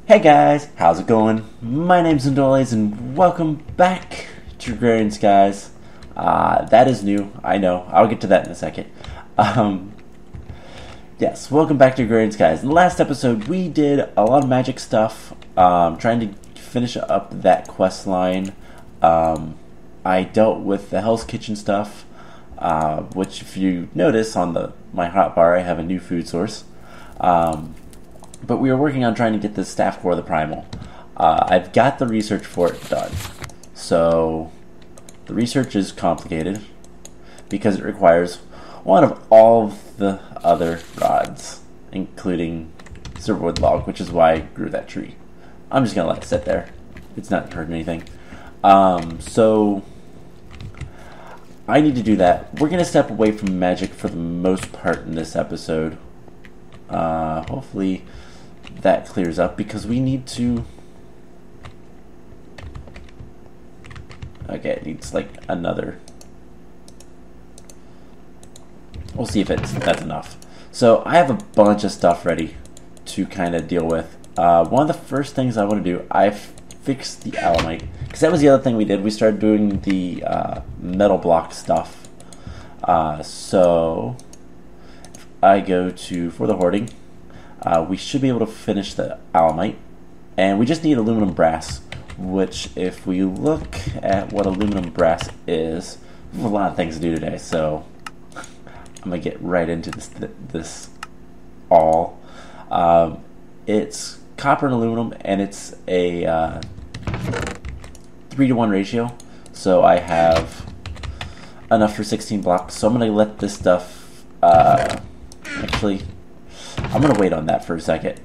Hey guys, how's it going? My name's Indoles and welcome back to Agrarian Skies. That is new, I know. I'll get to that in a second. Yes, welcome back to Agrarian Skies. In the last episode, we did a lot of magic stuff, trying to finish up that quest line. I dealt with the Hell's Kitchen stuff, which if you notice on my hotbar, I have a new food source. But we are working on trying to get this staff core of the primal. I've got the research for it done. So the research is complicated because it requires one of all of the other rods, including silverwood log, which is why I grew that tree. I'm just gonna let it sit there. It's not hurting anything. So I need to do that. We're gonna step away from magic for the most part in this episode. Hopefully that clears up because we need to. Okay, it needs like another. We'll see if that's enough. So I have a bunch of stuff ready to kind of deal with. One of the first things I want to do, I fixed the alamite because that was the other thing we did. We started doing the metal block stuff. So if I go to for the hoarding. We should be able to finish the alamite, and we just need aluminum brass, which if we look at what aluminum brass is, we have a lot of things to do today, so I'm going to get right into this all. It's copper and aluminum, and it's a 3-to-1 ratio, so I have enough for 16 blocks, so I'm going to let this stuff, actually, I'm going to wait on that for a second.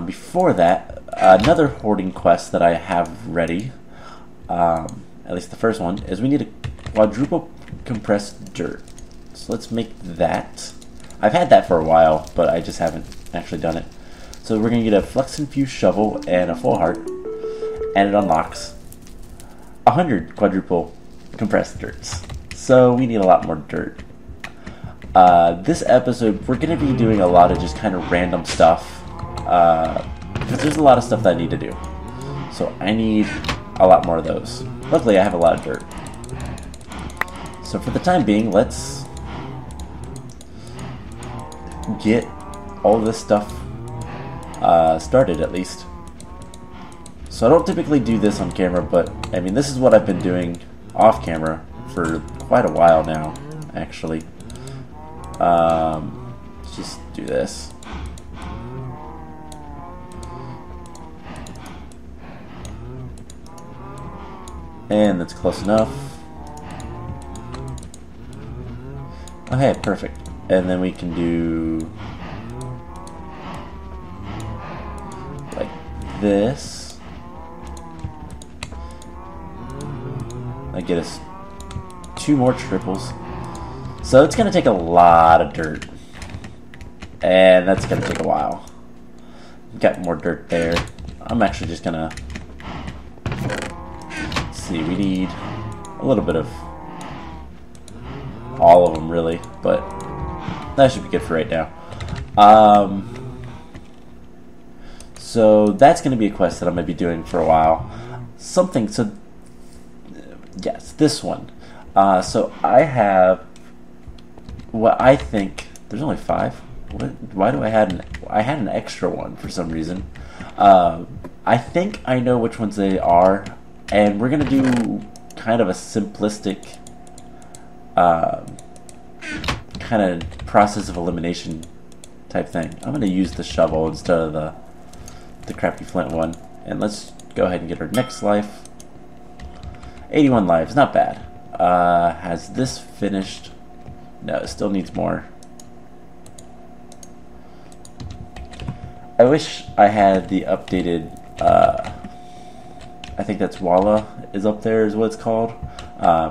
Before that, another hoarding quest that I have ready, at least the first one, is we need a quadruple compressed dirt. So let's make that. I've had that for a while, but I just haven't actually done it. So we're going to get a flex infused shovel and a full heart, and it unlocks 100 quadruple compressed dirts. So we need a lot more dirt. This episode, we're going to be doing a lot of just kind of random stuff, because there's a lot of stuff that I need to do. So I need a lot more of those. Luckily, I have a lot of dirt. So for the time being, let's get all this stuff started, at least. So I don't typically do this on camera, but I mean, this is what I've been doing off camera for quite a while now, actually. Let's just do this. And that's close enough. Okay, perfect. And then we can do like this. That get us 2 more triples. So it's going to take a lot of dirt, and that's going to take a while. Got more dirt there. I'm actually just going to see. We need a little bit of all of them, really, but that should be good for right now. So that's going to be a quest that I'm going to be doing for a while. So yes, this one. So I have. What I think, there's only 5. Why do I had an extra one for some reason. I think I know which ones they are, and we're gonna do kind of a simplistic kind of process of elimination type thing. I'm gonna use the shovel instead of the crappy flint one, and let's go ahead and get our next life. 81 lives, not bad. Has this finished? No, it still needs more. I wish I had the updated, I think that's Walla is up there is what it's called,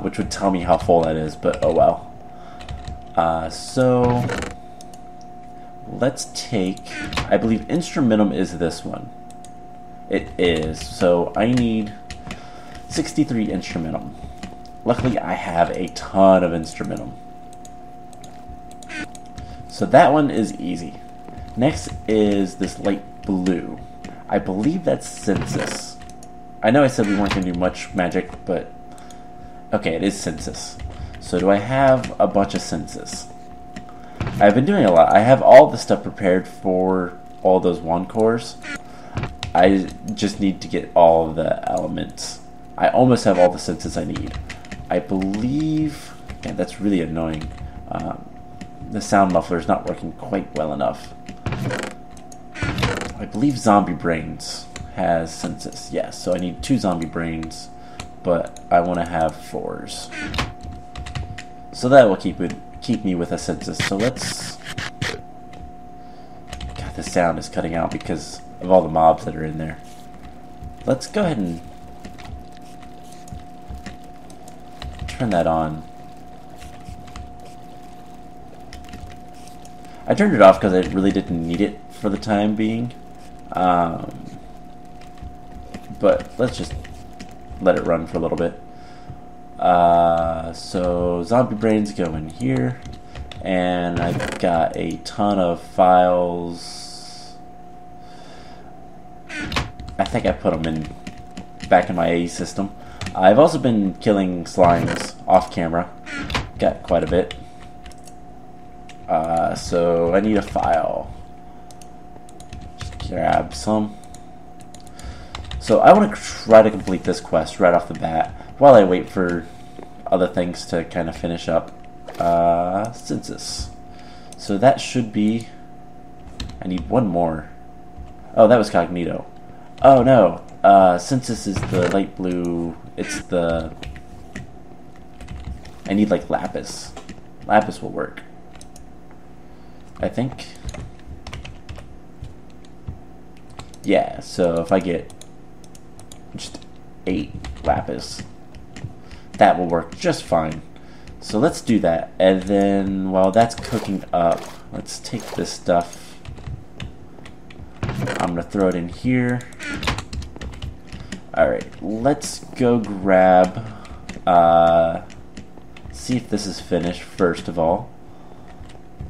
which would tell me how full that is, but oh well. So, let's take, I believe instrumentum is this one. It is, so I need 63 instrumentum. Luckily I have a ton of instrumentum. So that one is easy. Next is this light blue. I believe that's census. I know I said we weren't going to do much magic, but okay, it is census. So do I have a bunch of census? I've been doing a lot. I have all the stuff prepared for all those wand cores. I just need to get all of the elements. I almost have all the census I need. I believe... yeah, that's really annoying. The sound muffler is not working quite well enough. I believe Zombie Brains has census. Yes, so I need 2 Zombie Brains, but I want to have 4s. So that will keep me with a census. So let's... God, the sound is cutting out because of all the mobs that are in there. Let's go ahead and turn that on. I turned it off because I really didn't need it for the time being. But let's just let it run for a little bit. So Zombie Brains go in here, and I've got a ton of files. I think I put them back in my AE system. I've also been killing slimes off camera. Got quite a bit. So I need a file. Just grab some. So I want to try to complete this quest right off the bat while I wait for other things to kind of finish up. Census. So that should be... I need one more. Oh, that was Cognito. Oh no. Census is the light blue. It's the... I need like lapis. Lapis will work, I think. Yeah, so if I get just 8 lapis, that will work just fine. So let's do that, and then while that's cooking up, let's take this stuff. I'm gonna throw it in here. Alright, let's go grab, see if this is finished first of all.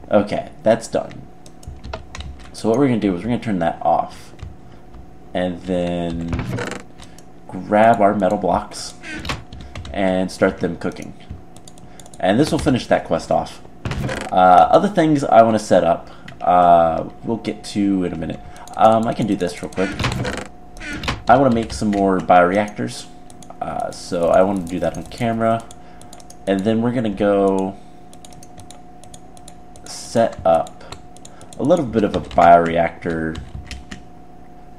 Okay, that's done. So what we're going to do is we're going to turn that off. And then grab our metal blocks and start them cooking. And this will finish that quest off. Other things I want to set up, we'll get to in a minute. I can do this real quick. I want to make some more bioreactors. So I want to do that on camera. And then we're going to go set up a little bit of a bioreactor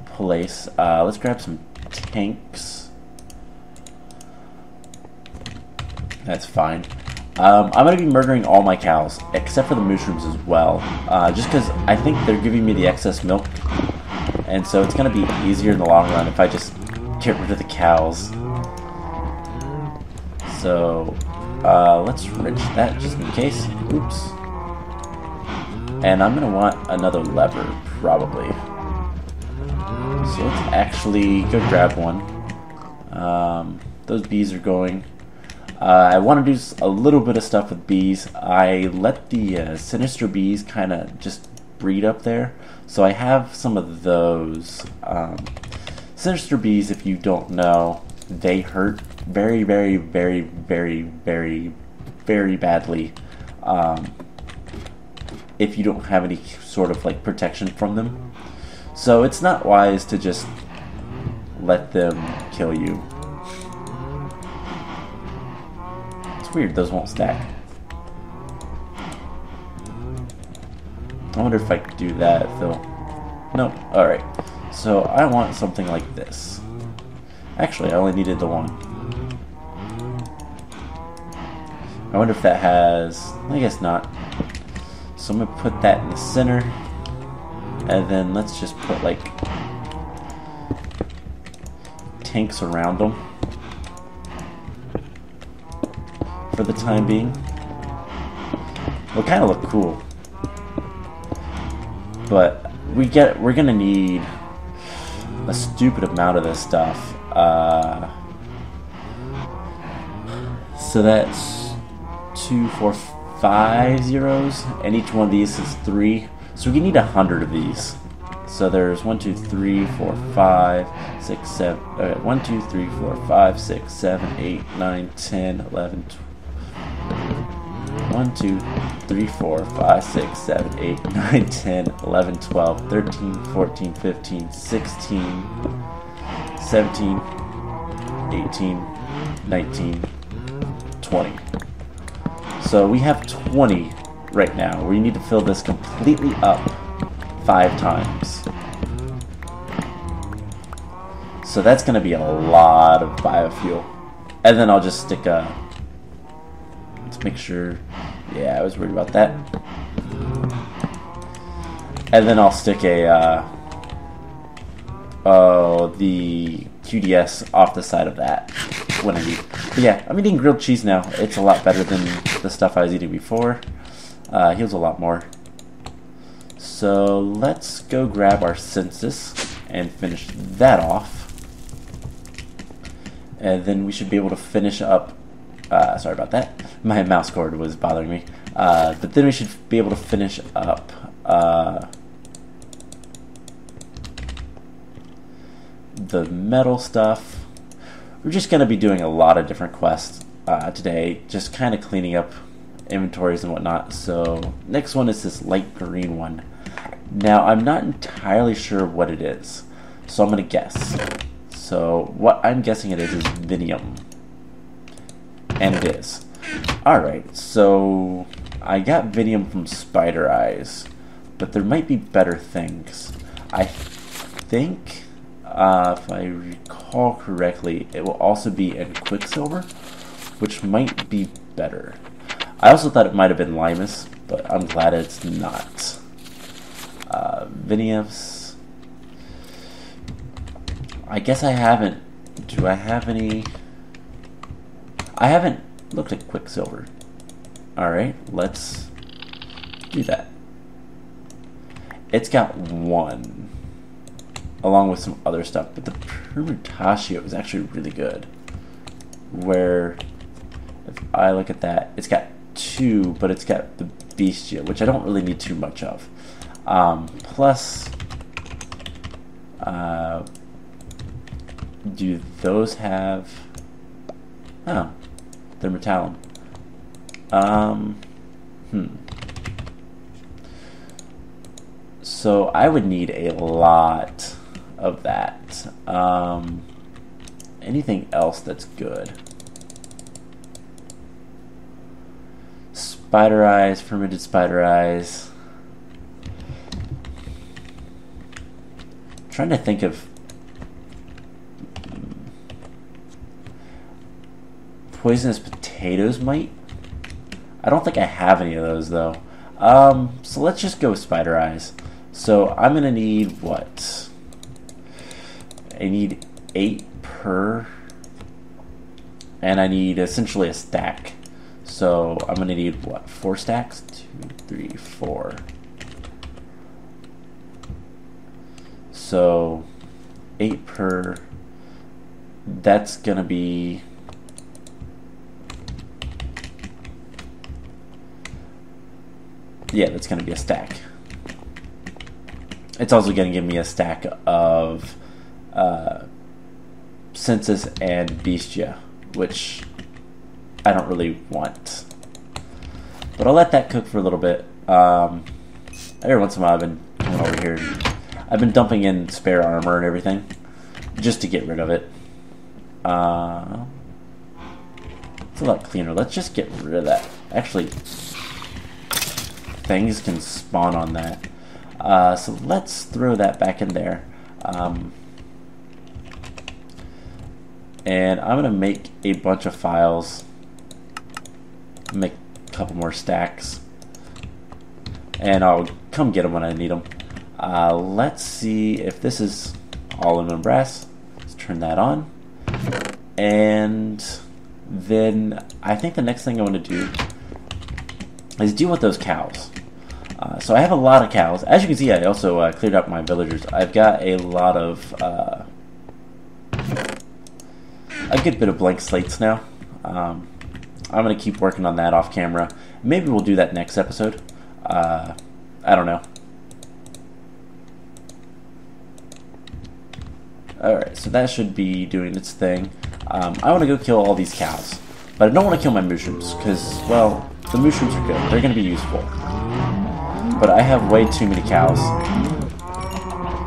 place. Let's grab some tanks. That's fine. I'm going to be murdering all my cows, except for the mushrooms as well. Just because I think they're giving me the excess milk. And so it's going to be easier in the long run if I just get rid of the cows. So let's rinse that just in case. Oops. And I'm going to want another lever, probably. So let's actually go grab one. Those bees are going. I want to do a little bit of stuff with bees. I let the sinister bees kind of just breed up there. So I have some of those. Sinister bees, if you don't know, they hurt very, very, very, very, very, very badly. If you don't have any sort of like protection from them. So it's not wise to just let them kill you. It's weird, those won't stack. I wonder if I could do that though. Nope. Alright. So I want something like this. Actually, I only needed the one. I wonder if that has... I guess not. So I'm going to put that in the center. And then let's just put like tanks around them for the time being. It'll kind of look cool. But we're going to need a stupid amount of this stuff. So that's 2, 4, 5 zeros, and each one of these is 3. So we need 100 of these. So there's 1, 2, 3, 4, 5, 6, 7. 1, 2, 3, 4, 5, 6, 7, 8, 9, 10, 11, 12. 1, 2, 3, 4, 5, 6, 7, 8, 9, 10, 11, 12, 13, 14, 15, 16, 17, 18, 19, 20. So we have 20 right now. We need to fill this completely up 5 times. So that's going to be a lot of biofuel. And then I'll just stick a... Let's make sure... Yeah, I was worried about that. And then I'll stick a... the QDS off the side of that when I need. But yeah, I'm eating grilled cheese now. It's a lot better than the stuff I was eating before. Heals a lot more. So let's go grab our census and finish that off. And then we should be able to finish up... sorry about that. My mouse cord was bothering me. But then we should be able to finish up... the metal stuff. We're just going to be doing a lot of different quests today, just kind of cleaning up inventories and whatnot. So next one is this light green one. Now I'm not entirely sure what it is, so I'm going to guess. So what I'm guessing it is Vinium, and it is. Alright, so I got Vinium from Spider Eyes, but there might be better things. I think if I recall correctly, it will also be in Quicksilver, which might be better. I also thought it might have been Limus, but I'm glad it's not. Viniums. I guess I haven't. Do I have any? I haven't looked at Quicksilver. Alright, let's do that. It's got 1. Along with some other stuff, but the Permutatio is actually really good. Where, if I look at that, it's got 2, but it's got the Bestia, which I don't really need too much of. Plus, do those have... Oh, they're Metallum. So I would need a lot of that. Anything else that's good? Spider Eyes, fermented Spider Eyes. Trying to think of poisonous potatoes might. I don't think I have any of those though. So let's just go with Spider Eyes. So I'm gonna need what? I need 8 per, and I need essentially a stack. So I'm gonna need what? 4 stacks? 2, 3, 4. So 8 per. That's gonna be. Yeah, that's gonna be a stack. It's also going to give me a stack of Census and Bestia, which I don't really want. But I'll let that cook for a little bit. Every once in a while I've been coming over here. I've been dumping in spare armor and everything, just to get rid of it. It's a lot cleaner. Let's just get rid of that. Actually, things can spawn on that. So let's throw that back in there. And I'm going to make a bunch of files. Make a couple more stacks. And I'll come get them when I need them. Let's see if this is all in brass. Let's turn that on. And then I think the next thing I want to do is deal with those cows. So I have a lot of cows. As you can see, I also cleared out my villagers. I've got a lot of, a good bit of blank slates now. I'm going to keep working on that off camera. Maybe we'll do that next episode. I don't know. Alright, so that should be doing its thing. I want to go kill all these cows. But I don't want to kill my mushrooms, because, well, the mushrooms are good. They're going to be useful. But I have way too many cows.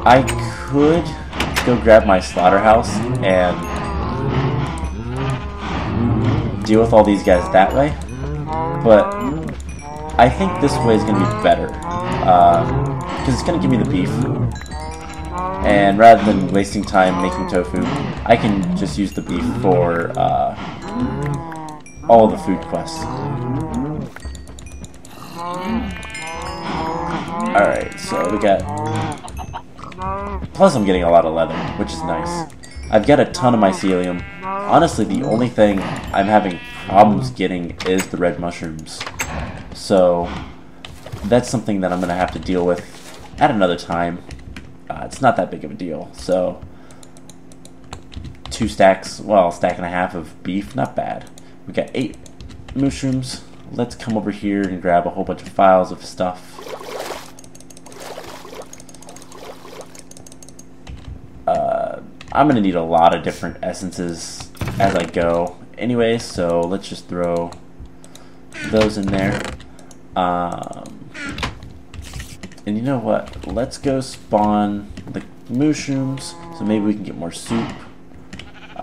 I could go grab my slaughterhouse and deal with all these guys that way. But I think this way is going to be better. Because it's going to give me the beef. And rather than wasting time making tofu, I can just use the beef for all the food quests. Alright, so we got... Plus I'm getting a lot of leather, which is nice. I've got a ton of mycelium. Honestly, the only thing I'm having problems getting is the red mushrooms. So that's something that I'm going to have to deal with at another time. It's not that big of a deal. So 2 stacks, well, a stack and a half of beef, not bad. We got 8 mushrooms. Let's come over here and grab a whole bunch of files of stuff. I'm going to need a lot of different essences as I go anyway, so let's just throw those in there. And you know what? Let's go spawn the mushrooms, so maybe we can get more soup.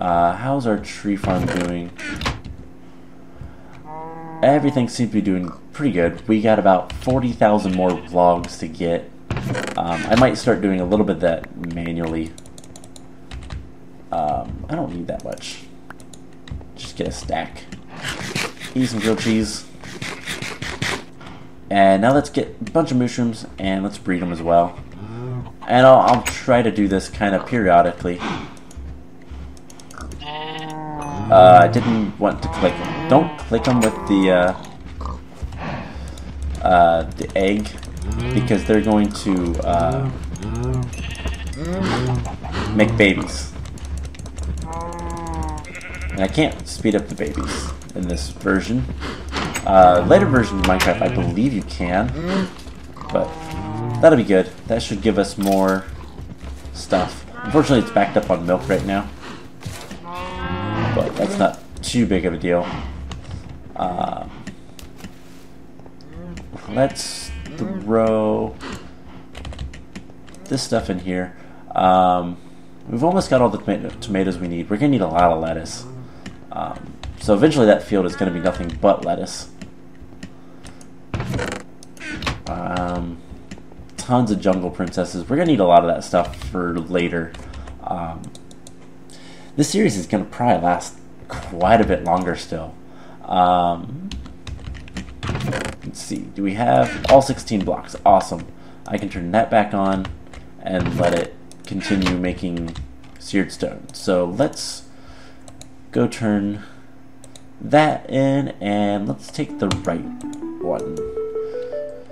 How's our tree farm doing? Everything seems to be doing pretty good. We got about 40,000 more logs to get. I might start doing a little bit of that manually. I don't need that much. Just get a stack. Eat some grilled cheese. And now let's get a bunch of mushrooms and let's breed them as well. And I'll try to do this kind of periodically. I didn't want to click them. Don't click them with the egg, because they're going to make babies. And I can't speed up the babies in this version. Later versions of Minecraft, I believe you can, but that'll be good. That should give us more stuff. Unfortunately, it's backed up on milk right now, but that's not too big of a deal. Let's throw this stuff in here. We've almost got all the tomatoes we need. We're going to need a lot of lettuce. So eventually that field is going to be nothing but lettuce. Tons of jungle princesses. We're going to need a lot of that stuff for later. This series is going to probably last quite a bit longer still. Let's see. Do we have all 16 blocks? Awesome. I can turn that back on and let it continue making seared stone. So let's go turn that in, and let's take the right one.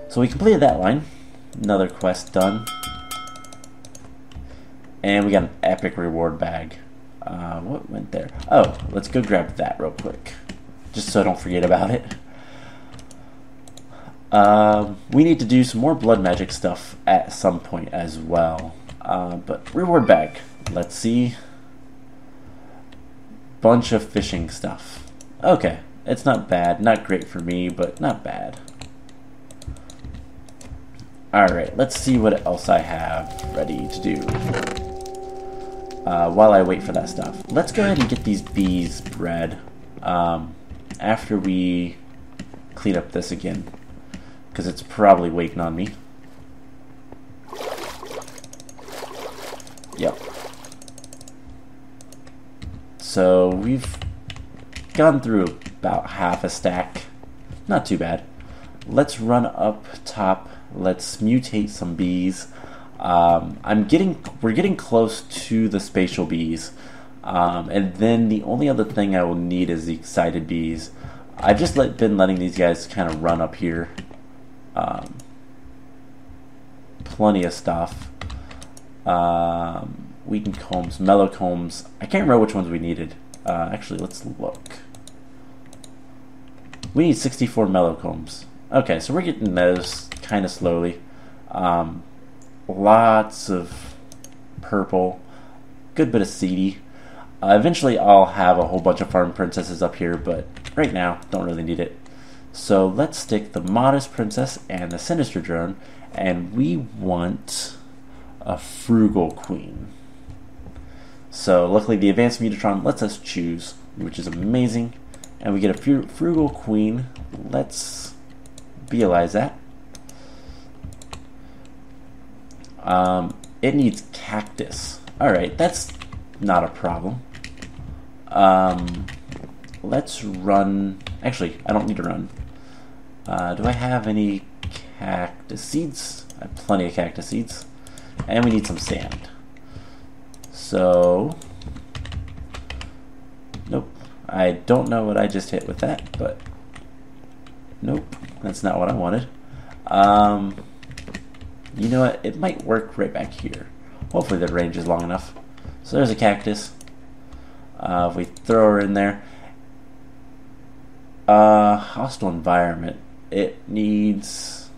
So we completed that line. Another quest done. And we got an epic reward bag. What went there? Oh, let's go grab that real quick, just so I don't forget about it. We need to do some more blood magic stuff at some point as well. But reward bag. Let's see. Bunch of fishing stuff. Okay, it's not bad. Not great for me, but not bad. Alright, let's see what else I have ready to do. While I wait for that stuff, let's go ahead and get these bees bred after we clean up this again, because it's probably waiting on me. Yep. So we've gone through about half a stack. Not too bad. Let's run up top. Let's mutate some bees. We're getting close to the spatial bees. And then the only other thing I will need is the excited bees. I've just been letting these guys kind of run up here. Plenty of stuff. Wheaten combs, mellow combs. I can't remember which ones we needed. Actually, let's look. We need 64 mellow combs. Okay, so we're getting those kind of slowly. Lots of purple. good bit of seedy. Eventually I'll have a whole bunch of farm princesses up here, but right now, don't really need it. So let's stick the modest princess and the sinister drone, and we want a frugal queen. So luckily the advanced Mutatron lets us choose, which is amazing, and we get a frugal queen. Let's realize that. It needs cactus. Alright, that's not a problem. Let's run. Actually, I don't need to run. Do I have any cactus seeds? I have plenty of cactus seeds. And we need some sand. So, nope. I don't know what I just hit with that, but nope, that's not what I wanted. You know what? It might work right back here. Hopefully the range is long enough. So there's a cactus. If we throw her in there. Hostile environment. It needs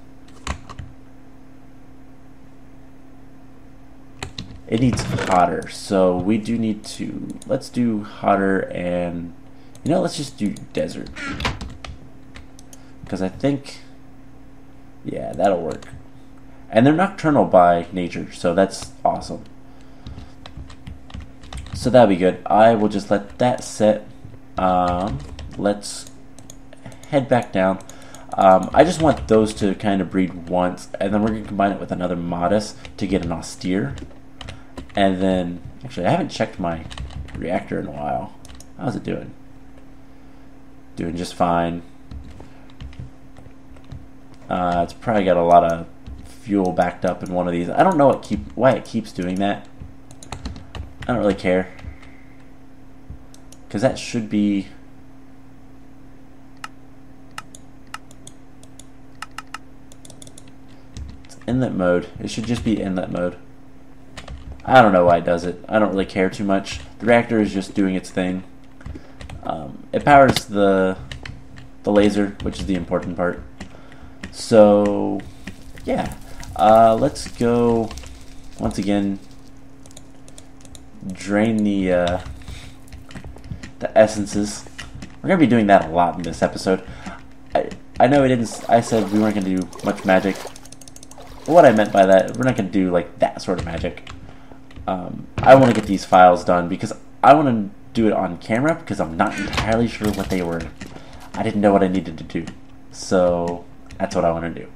hotter, so we do need to, let's do hotter, and let's just do desert, because I think, yeah, that'll work. And they're nocturnal by nature, so that's awesome. So that'll be good. I will just let that sit. Let's head back down. I just want those to kind of breed once, and then we're going to combine it with another modest to get an austere. And then, actually, I haven't checked my reactor in a while. How's it doing? Doing just fine. It's probably got a lot of fuel backed up in one of these. I don't know why it keeps doing that. I don't really care, because that should be inlet mode. It should just be inlet mode. I don't know why it does it. I don't really care too much. The reactor is just doing its thing. It powers the laser, which is the important part. So yeah, let's go once again. Drain the essences. We're gonna be doing that a lot in this episode. I know I said we weren't gonna do much magic. What I meant by that, we're not gonna do like that sort of magic. I want to get these files done because I want to do it on camera, because I'm not entirely sure what they were. I didn't know what I needed to do, so that's what I want to do.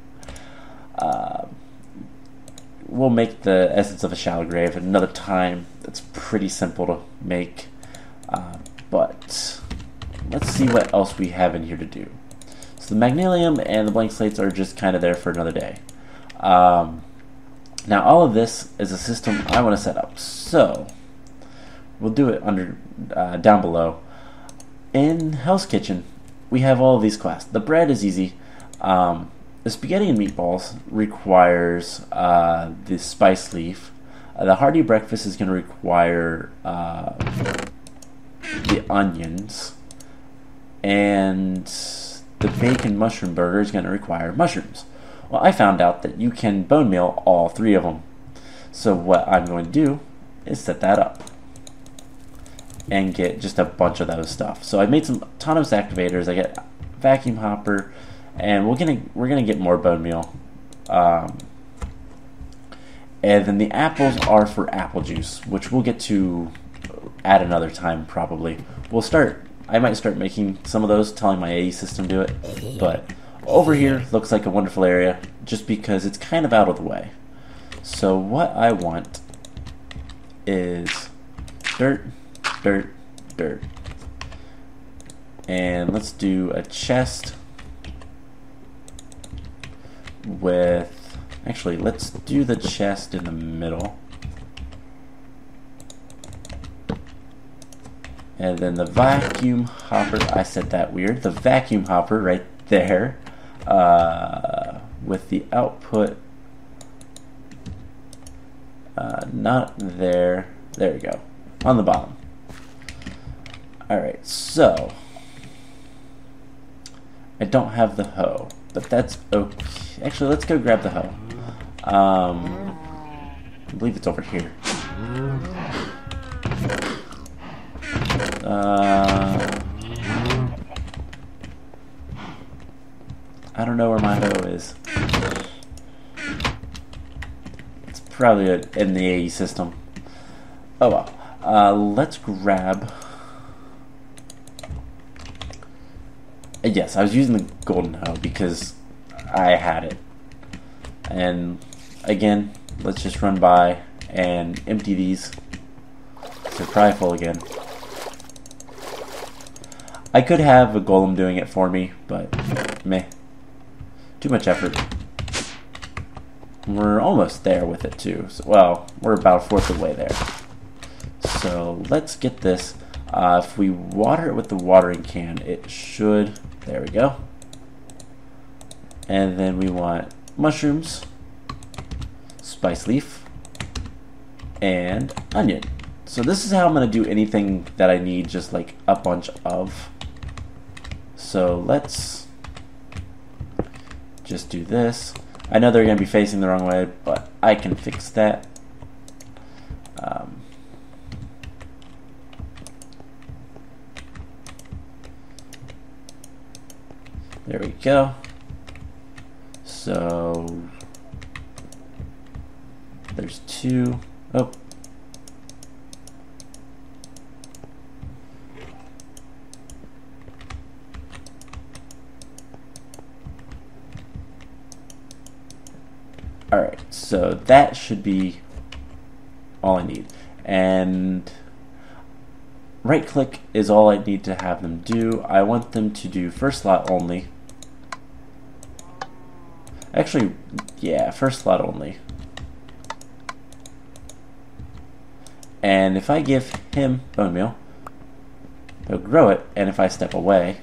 We'll make the essence of a shallow grave another time. It's pretty simple to make, but let's see what else we have in here to do. So the magnesium and the blank slates are just kind of there for another day. Now all of this is a system I want to set up, so we'll do it under down below. In Hell's Kitchen, we have all of these classes. The bread is easy. The spaghetti and meatballs requires the spice leaf. The hearty breakfast is going to require the onions, and the bacon mushroom burger is going to require mushrooms. Well, I found out that you can bone meal all three of them. So what I'm going to do is set that up and get just a bunch of those stuff. So I made some autonomous activators. I get vacuum hopper, and we're gonna get more bone meal. And then the apples are for apple juice, which we'll get to at another time probably. I might start making some of those, telling my AE system to do it, but over here looks like a wonderful area just because it's kind of out of the way. So what I want is dirt, dirt, dirt. And let's do a chest with, actually let's do the chest in the middle. And then the vacuum hopper, I said that weird, the vacuum hopper right there. With the output not there. There we go. On the bottom. Alright, so I don't have the hoe, but that's okay. Actually, let's go grab the hoe. I believe it's over here. I don't know where my hoe is. It's probably in the AE system. Oh well. Let's grab... Yes, I was using the golden hoe because I had it. And again, let's just run by and empty these. So they're probably full again. I could have a golem doing it for me, but meh. Too much effort. We're almost there with it too. So, well, we're about a fourth of the way there. So let's get this. If we water it with the watering can, it should... There we go. And then we want mushrooms, spice leaf, and onion. So this is how I'm going to do anything that I need, just like a bunch of. So let's just do this. I know they're going to be facing the wrong way, but I can fix that. There we go. So there's two. Oh. Alright, so that should be all I need. And right click is all I need to have them do. I want them to do first slot only. Actually, yeah, first slot only. And if I give him bone meal, he'll grow it, and if I step away,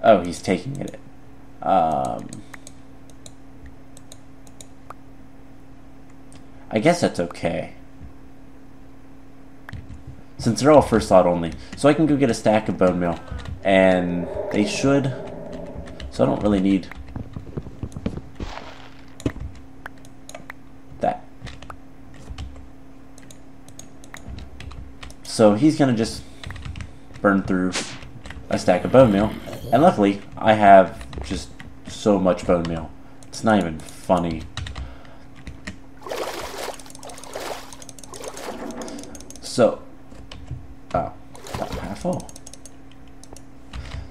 oh, he's taking it. I guess that's okay. Since they're all first slot only. So I can go get a stack of bone meal. And they should... So I don't really need... that. So he's gonna just burn through a stack of bone meal. And luckily, I have just so much bone meal. It's not even funny. So... oh, about half full.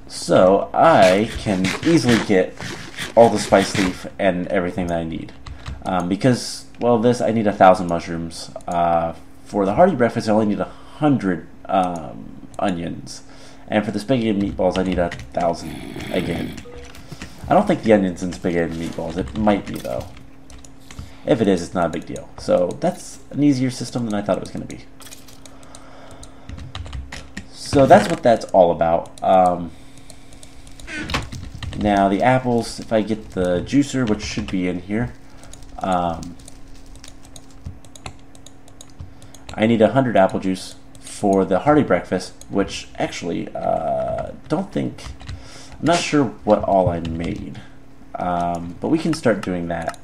So I can easily get all the spice leaf and everything that I need. Because, well, this, I need 1,000 mushrooms. For the hearty breakfast, I only need 100 onions. And for the spaghetti and meatballs, I need 1,000 again. I don't think the onions in spaghetti and meatballs. It might be, though. If it is, it's not a big deal. So that's an easier system than I thought it was going to be. So that's what that's all about. Now the apples, if I get the juicer, which should be in here, I need 100 apple juice for the hearty breakfast, which actually, I'm not sure what all I made, but we can start doing that.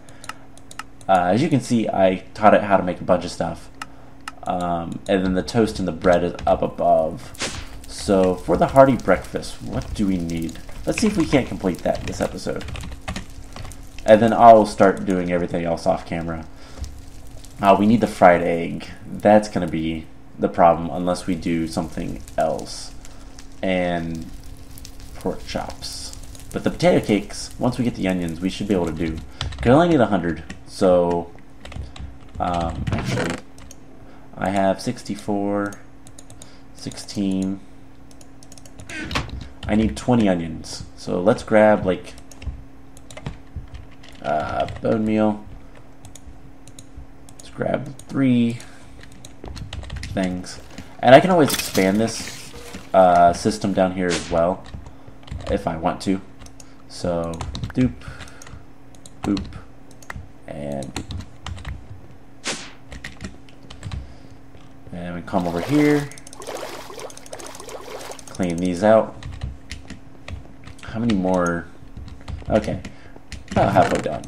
As you can see, I taught it how to make a bunch of stuff, and then the toast and the bread is up above. So for the hearty breakfast, what do we need? Let's see if we can't complete that this episode. And then I'll start doing everything else off camera. We need the fried egg. That's going to be the problem unless we do something else. And pork chops. But the potato cakes, once we get the onions, we should be able to do. We only need 100. So, actually, I have 64, 16. I need 20 onions. So let's grab like bone meal. Let's grab 3 things. And I can always expand this system down here as well if I want to. So doop, boop, and boop. And we come over here. Clean these out. How many more? Okay, about halfway done.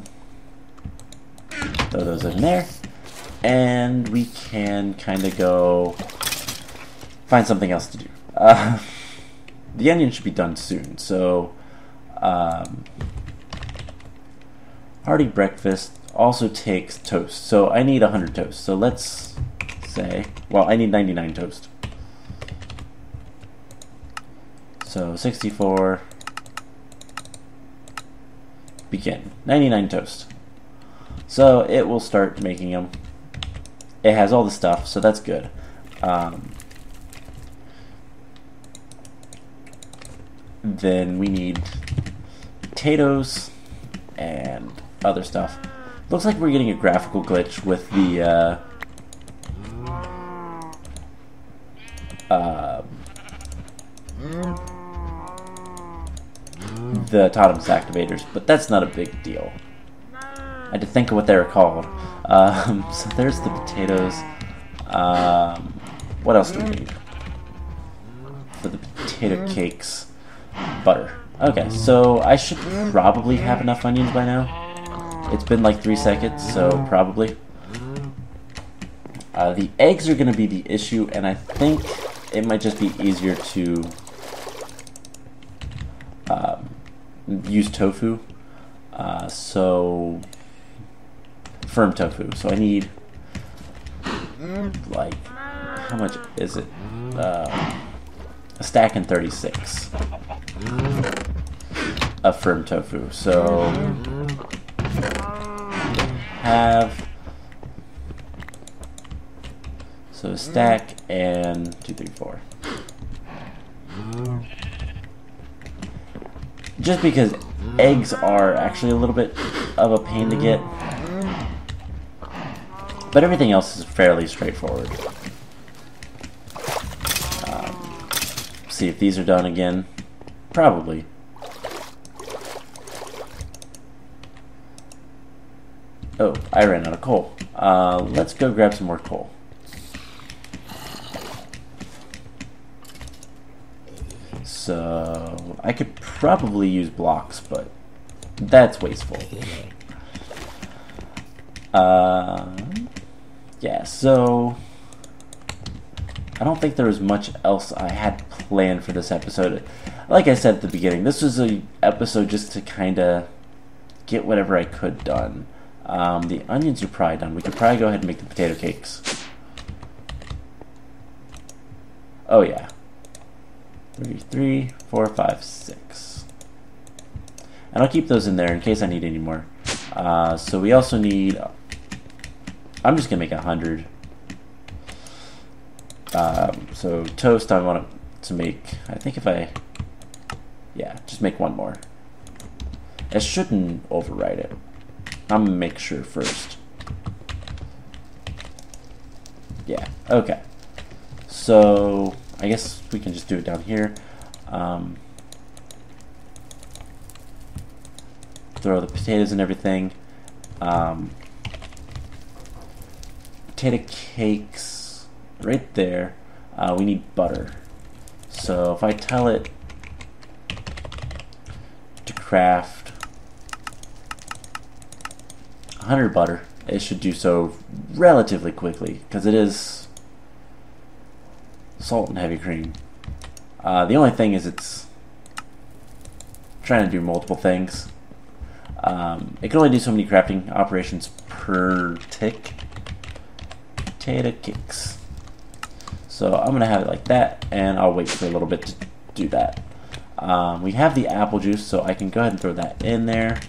Throw those in there. And we can kind of go find something else to do. The onion should be done soon, so hearty breakfast also takes toast. So I need 100 toast. So let's say, well, I need 99 toast. So 64, begin, 99 toast. So it will start making them. It has all the stuff, so that's good. Then we need potatoes and other stuff. Looks like we're getting a graphical glitch with the totems activators, but that's not a big deal. I had to think of what they were called. So there's the potatoes. What else do we need? For the potato cakes, butter. Okay, so I should probably have enough onions by now. It's been like 3 seconds, so probably. The eggs are going to be the issue, and I think it might just be easier to use tofu. So firm tofu. So I need, like, how much is it? A stack and 36 of firm tofu. So have, so a stack and 2, 3, 4. Just because eggs are actually a little bit of a pain to get, but everything else is fairly straightforward. See if these are done again. Probably. Oh, I ran out of coal. Let's go grab some more coal. So I could probably use blocks, but that's wasteful. Yeah, so I don't think there was much else I had planned for this episode. Like I said at the beginning, this was an episode just to kind of get whatever I could done. The onions are probably done. We could probably go ahead and make the potato cakes. Oh yeah. 3, 4, 5, 6. And I'll keep those in there in case I need any more. So we also need, I'm just going to make 100. So toast I want to make, I think if I, yeah, just make one more. It shouldn't overwrite it. I'm going to make sure first. Yeah, okay. So I guess we can just do it down here. Throw the potatoes and everything. Potato cakes right there. We need butter. So if I tell it to craft 100 butter, it should do so relatively quickly because it is salt and heavy cream. The only thing is it's trying to do multiple things. It can only do so many crafting operations per tick. Potato cakes. So I'm going to have it like that, and I'll wait for a little bit to do that. We have the apple juice, so I can go ahead and throw that in there.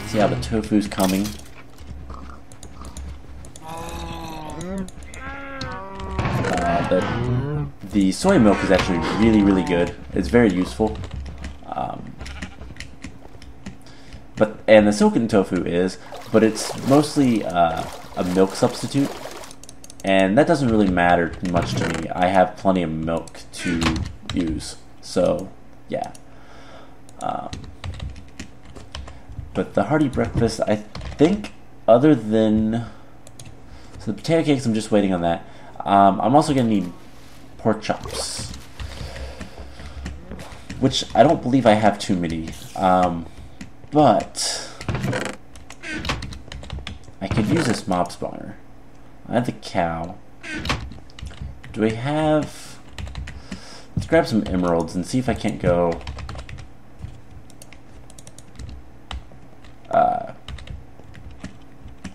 See how the tofu's coming. The soy milk is actually really good. It's very useful. And the silken tofu is, but it's mostly a milk substitute, and that doesn't really matter much to me. I have plenty of milk to use, so yeah. But the hearty breakfast, I think, other than, so the potato cakes, I'm just waiting on that. I'm also going to need pork chops, which I don't believe I have too many. But I could use this mob spawner. I have the cow. Do we have... Let's grab some emeralds and see if I can't go...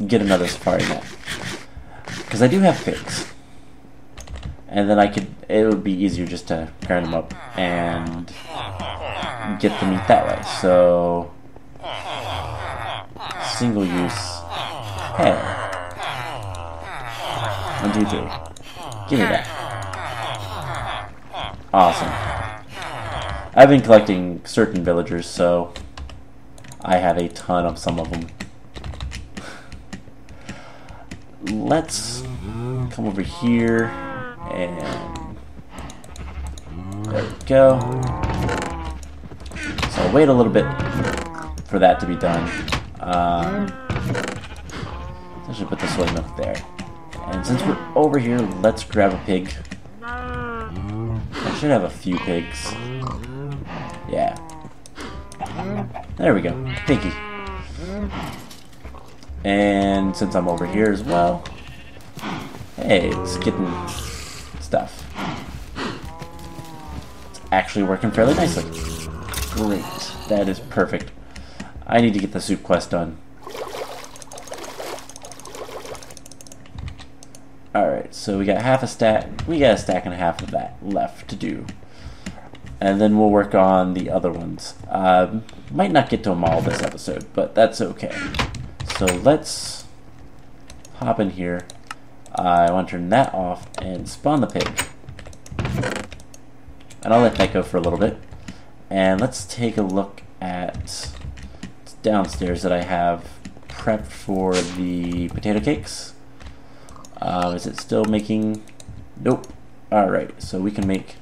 get another safari net. Because I do have pigs. And then it would be easier just to grind them up and get the meat that way. So, single use. Hey. 1, 2, 3. Give me that. Awesome. I've been collecting certain villagers, so I have a ton of some of them. Let's come over here and there we go. So I'll wait a little bit for that to be done. I should put the soy milk there. And since we're over here, let's grab a pig. I should have a few pigs. Yeah. There we go. Piggy. And since I'm over here as well, hey, it's getting stuff. It's actually working fairly nicely. Great. That is perfect. I need to get the soup quest done. Alright, so we got half a stack. We got a stack and a half of that left to do. And then we'll work on the other ones. Might not get to them all this episode, but that's okay. So let's hop in here. I want to turn that off and spawn the pig. And I'll let that go for a little bit. And let's take a look at downstairs that I have prepped for the potato cakes. Is it still making? Nope. Alright, so we can make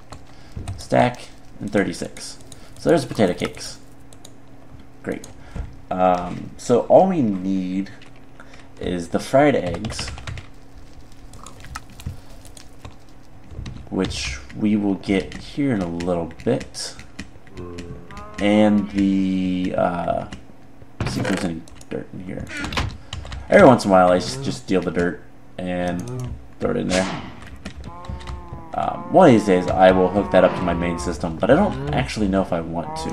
stack and 36. So there's the potato cakes. Great. So all we need is the fried eggs, which we will get here in a little bit, and the see if there's any dirt in here. Every once in a while I just steal the dirt and throw it in there. One of these days I will hook that up to my main system, but I don't actually know if I want to.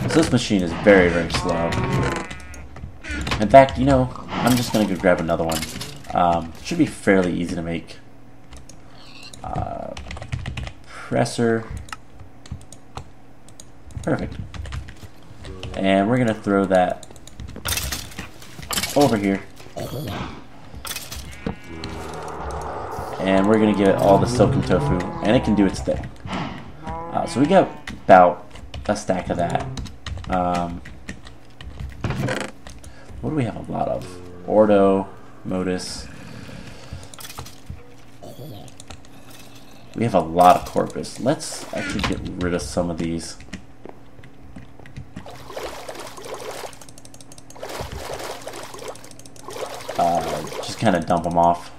So this machine is very, very slow. In fact, you know, I'm just going to go grab another one. Should be fairly easy to make. Presser. Perfect. And we're going to throw that over here. And we're going to give it all the silken tofu, and it can do its thing. So we got about a stack of that. What do we have a lot of? Ordo, Modus. We have a lot of corpus. Let's actually get rid of some of these. Just kind of dump them off.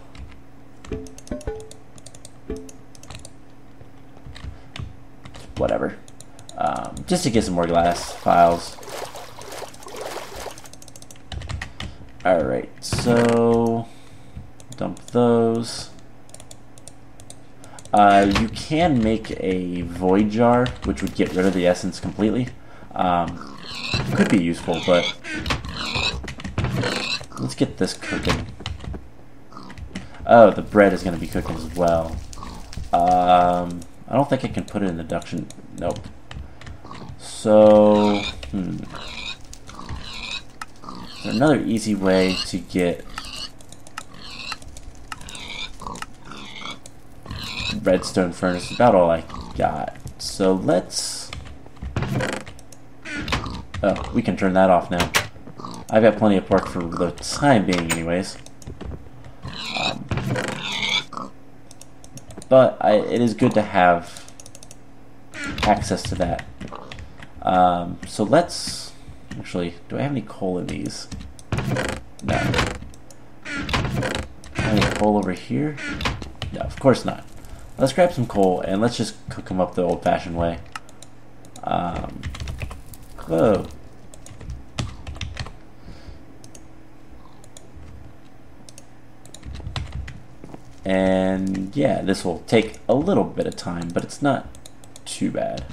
Whatever. Just to get some more glass files. Alright, so dump those. You can make a void jar, which would get rid of the essence completely. Could be useful, but let's get this cooking. Oh, the bread is going to be cooking as well. I don't think I can put it in the induction. Nope. So, is there another easy way to get redstone furnace? About all I got. So let's... Oh, we can turn that off now. I've got plenty of pork for the time being anyways. But it is good to have access to that. So let's... Actually, do I have any coal in these? No. Any coal over here? No, of course not. Let's grab some coal and let's just cook them up the old-fashioned way. Whoa. And yeah, this will take a little bit of time, but it's not too bad.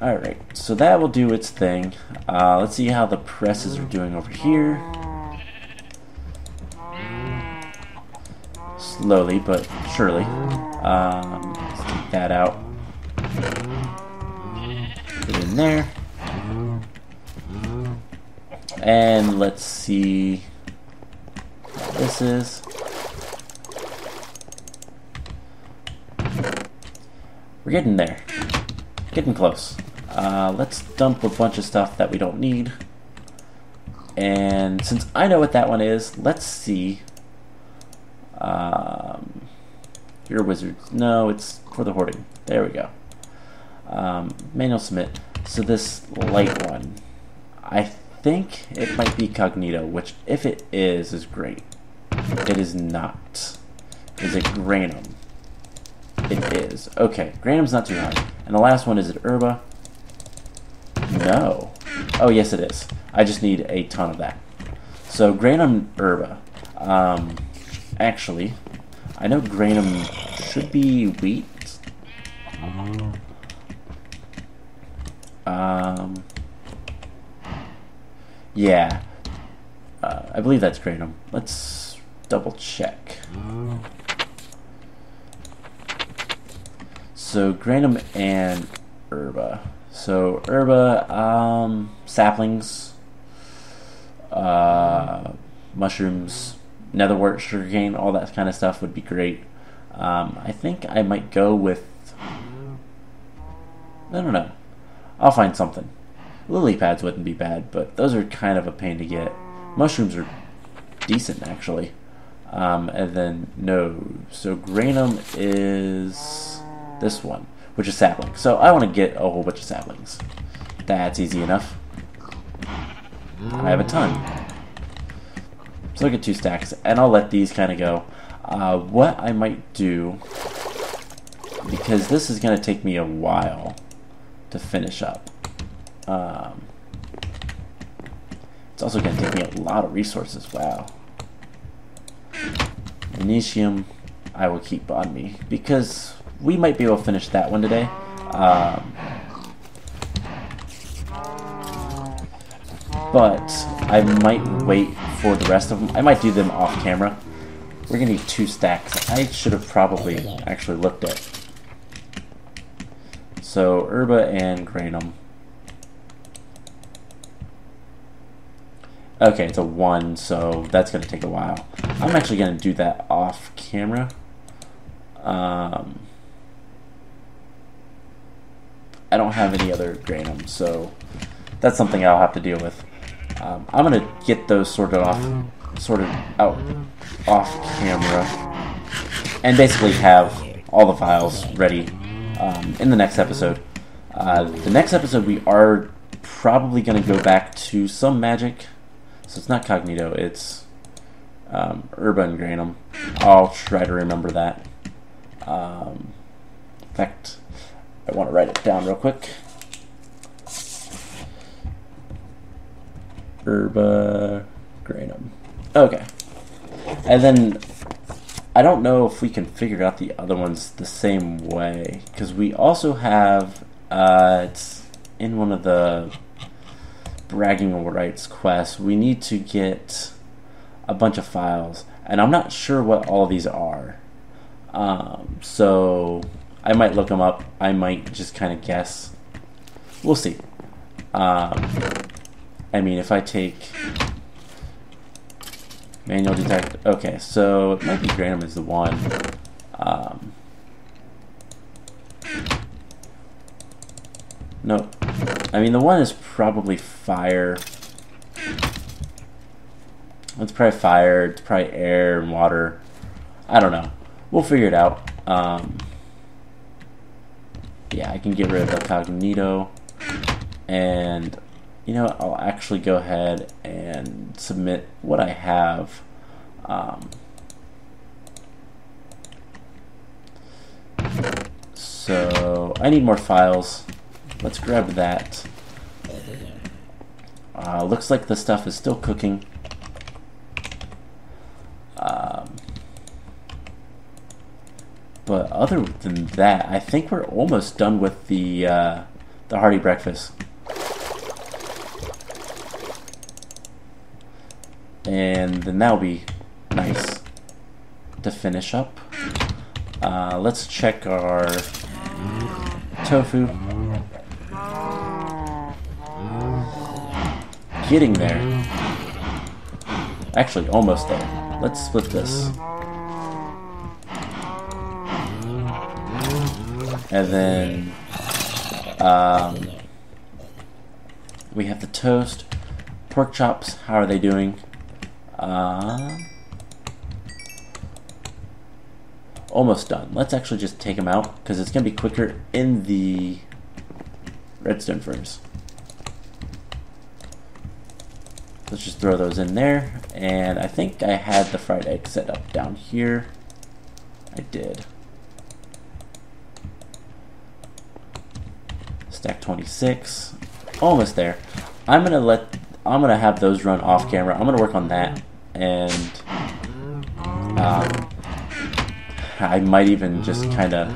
Alright, so that will do its thing. Let's see how the presses are doing over here. Slowly, but surely. Let's take that out. Put it in there. And let's see what this is. We're getting there. Getting close. Let's dump a bunch of stuff that we don't need. And since I know what that one is, let's see. Your wizards. No, it's for the hoarding. There we go. Manual submit. So this light one, I think it might be Cognito, which if it is great. It is not. Is it Granum? It is. Okay, Granum's not too hard. And the last one, is it Herba? No. Oh, yes it is. I just need a ton of that. So Granum Herba. Actually, I know Granum should be wheat. Yeah. I believe that's Granum. Let's double check. So Granum and Herba. So Herba, saplings, mushrooms, netherwort, sugarcane, all that kind of stuff would be great. I think I might go with, I don't know. I'll find something. Lily pads wouldn't be bad, but those are kind of a pain to get. Mushrooms are decent, actually. And then, no. So Granum is this one, which is sapling. So I want to get a whole bunch of saplings. That's easy enough. I have a ton. So I'll get 2 stacks, and I'll let these kind of go. What I might do, because this is going to take me a while to finish up. It's also going to take me a lot of resources. Wow. Magnesium, I will keep on me, because we might be able to finish that one today. But I might wait for the rest of them. I might do them off camera. We're going to need 2 stacks. I should have probably actually looked at. So Herba and Granum. Okay, it's a 1, so that's going to take a while. I'm actually going to do that off camera. I don't have any other Granum, so that's something I'll have to deal with. I'm going to get those sorted out off camera, and basically have all the files ready in the next episode. The next episode we are probably going to go back to some magic. So it's not Cognito, it's Herba and Granum. I'll try to remember that. In fact, I want to write it down real quick. Herba, Granum. Okay. And then, I don't know if we can figure out the other ones the same way. Because we also have, it's in one of the bragging rights quests, we need to get a bunch of files. And I'm not sure what all of these are. So, I might look them up. I might just kind of guess. We'll see. I mean, if I take manual detect, okay, so it might be Granum is the one. No, I mean the one is probably fire. It's probably fire. It's probably air and water. I don't know. We'll figure it out. Yeah, I can get rid of the Cognito, and you know, I'll actually go ahead and submit what I have. So I need more files. Let's grab that. Looks like the stuff is still cooking. But other than that, I think we're almost done with the hearty breakfast. And then that'll be nice to finish up. Let's check our tofu. Getting there. Actually, almost there. Let's split this. And then we have the toast. Pork chops, how are they doing? Almost done. Let's actually just take them out because it's going to be quicker in the redstone furnace. Let's just throw those in there. And I think I had the fried egg set up down here. I did. Stack 26. Almost there. I'm gonna have those run off camera. I'm gonna work on that, and I might even just kind of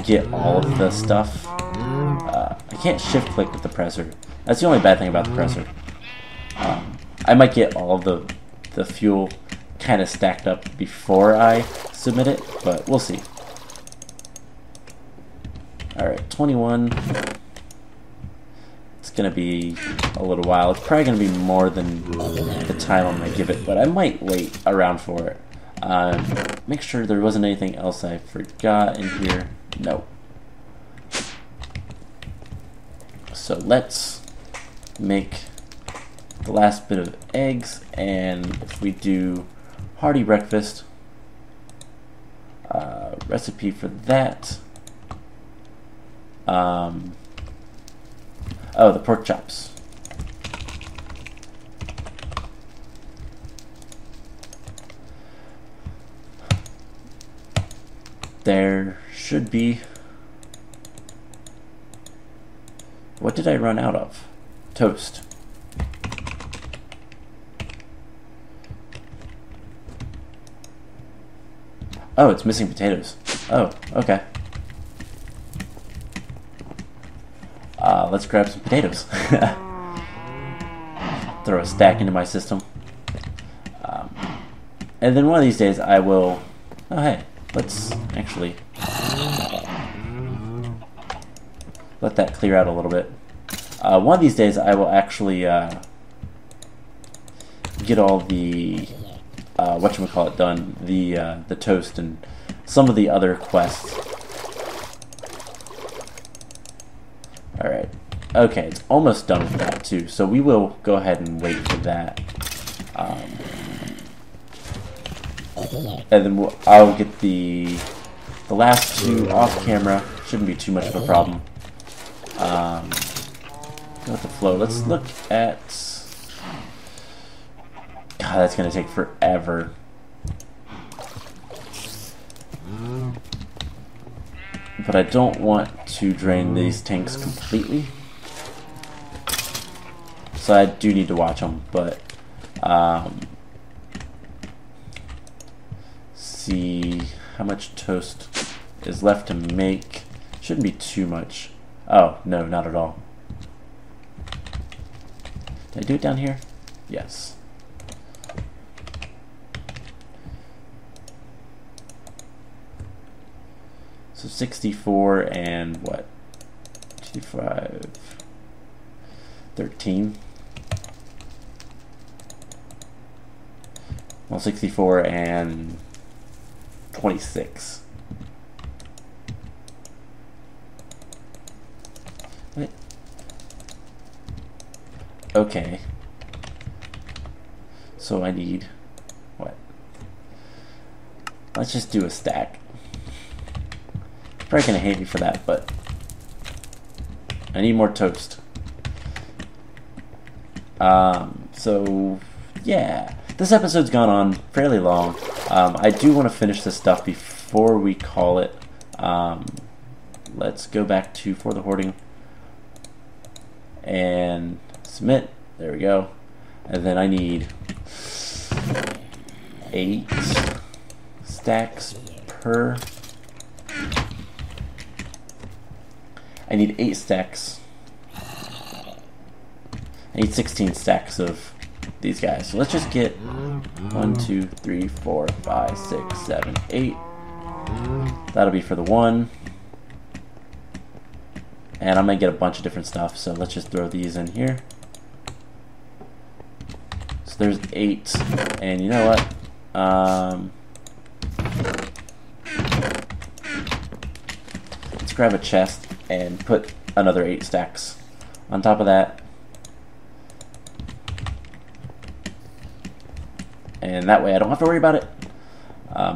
get all of the stuff. I can't shift click with the presser. That's the only bad thing about the presser. I might get all of the fuel kind of stacked up before I submit it, but we'll see. Alright, 21. It's going to be a little while. It's probably going to be more than the time I'm going to give it, but I might wait around for it. Make sure there wasn't anything else I forgot in here. No. So let's make the last bit of eggs, and if we do hearty breakfast, recipe for that. Oh, the pork chops. There should be... What did I run out of? Toast. Oh, it's missing potatoes. Oh, okay. Let's grab some potatoes. Throw a stack into my system. And then one of these days I will... Oh, hey. Let's actually let that clear out a little bit. One of these days I will actually get all the whatchamacallit done. The toast and some of the other quests. Alright. Okay, it's almost done with that too, so we will go ahead and wait for that. And then I'll get the last two off camera. Shouldn't be too much of a problem. Go with the flow. Let's look at... God, that's going to take forever. But I don't want to drain these tanks completely. So I do need to watch them, but... see how much toast is left to make. Shouldn't be too much. Oh, no, not at all. Did I do it down here? Yes. So 64 and what? 25, 13. Well, 64 and 26. Wait. Okay. So I need what? Let's just do a stack. Probably gonna hate me for that, but I need more toast. So yeah, this episode's gone on fairly long. I do want to finish this stuff before we call it. Let's go back to For the Hoarding and submit. There we go. And then I need 8 stacks per. I need 8 stacks. I need 16 stacks of these guys. So let's just get 1, 2, 3, 4, 5, 6, 7, 8. That'll be for the 1. And I'm gonna get a bunch of different stuff, so let's just throw these in here. So there's 8, and you know what? Let's grab a chest and put another 8 stacks on top of that. And that way I don't have to worry about it.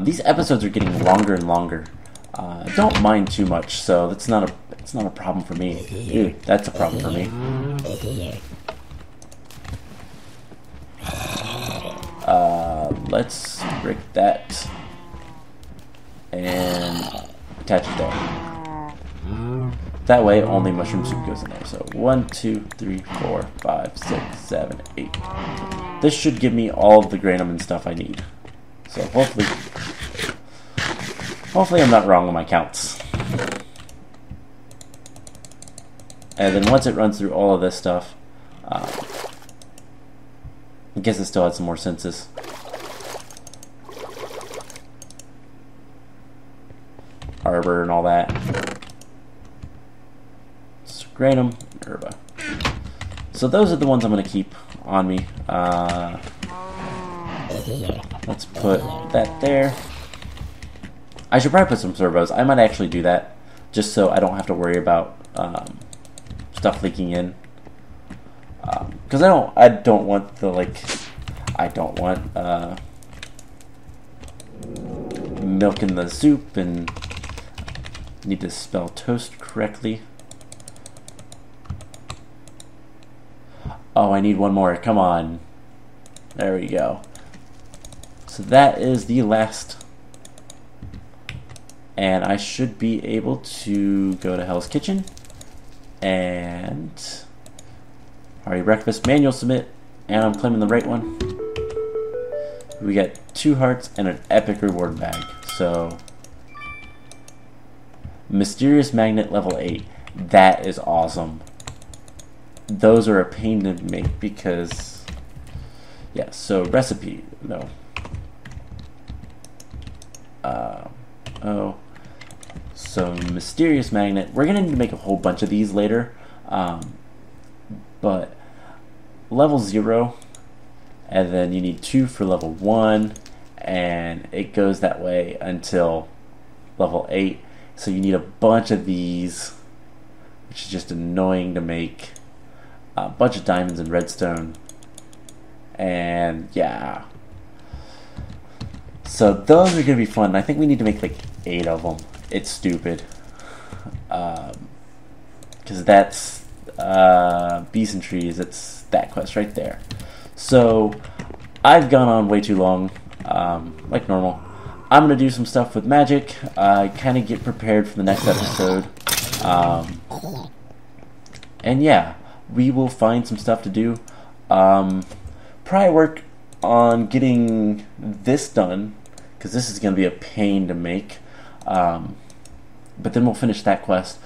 These episodes are getting longer and longer. I don't mind too much, so it's not a problem for me. Ew, that's a problem for me. Let's break that and attach it there. That way only mushroom soup goes in there. So 1, 2, 3, 4, 5, 6, 7, 8. This should give me all of the granum and stuff I need. So hopefully I'm not wrong on my counts. And then once it runs through all of this stuff, I guess it still had some more senses. Arbor and all that. Granum, herba. So those are the ones I'm going to keep on me. Let's put that there. I should probably put some servos. I might actually do that, just so I don't have to worry about stuff leaking in. Because I don't want milk in the soup, and need to spell toast correctly. Oh, I need one more. Come on. There we go. So that is the last. And I should be able to go to Hell's Kitchen. And Hearty Breakfast, manual submit. And I'm claiming the right one. We got 2 hearts and an epic reward bag. So, Mysterious Magnet level 8. That is awesome. Those are a pain to make because, yeah, so recipe, no. So Mysterious Magnet, we're gonna need to make a whole bunch of these later, but level 0, and then you need 2 for level 1, and it goes that way until level 8, so you need a bunch of these, which is just annoying to make. A bunch of diamonds and redstone, and yeah, so those are gonna be fun. I think we need to make like 8 of them. It's stupid, because that's bees and trees. It's that quest right there. So I've gone on way too long, like normal. I'm gonna do some stuff with magic, kind of get prepared for the next episode, and yeah, we will find some stuff to do. Probably work on getting this done, because this is going to be a pain to make. But then we'll finish that quest.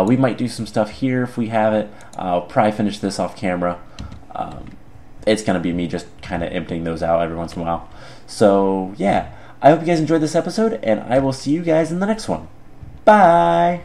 We might do some stuff here if we have it. I'll probably finish this off camera. It's going to be me just kind of emptying those out every once in a while. So yeah, I hope you guys enjoyed this episode, and I will see you guys in the next one. Bye!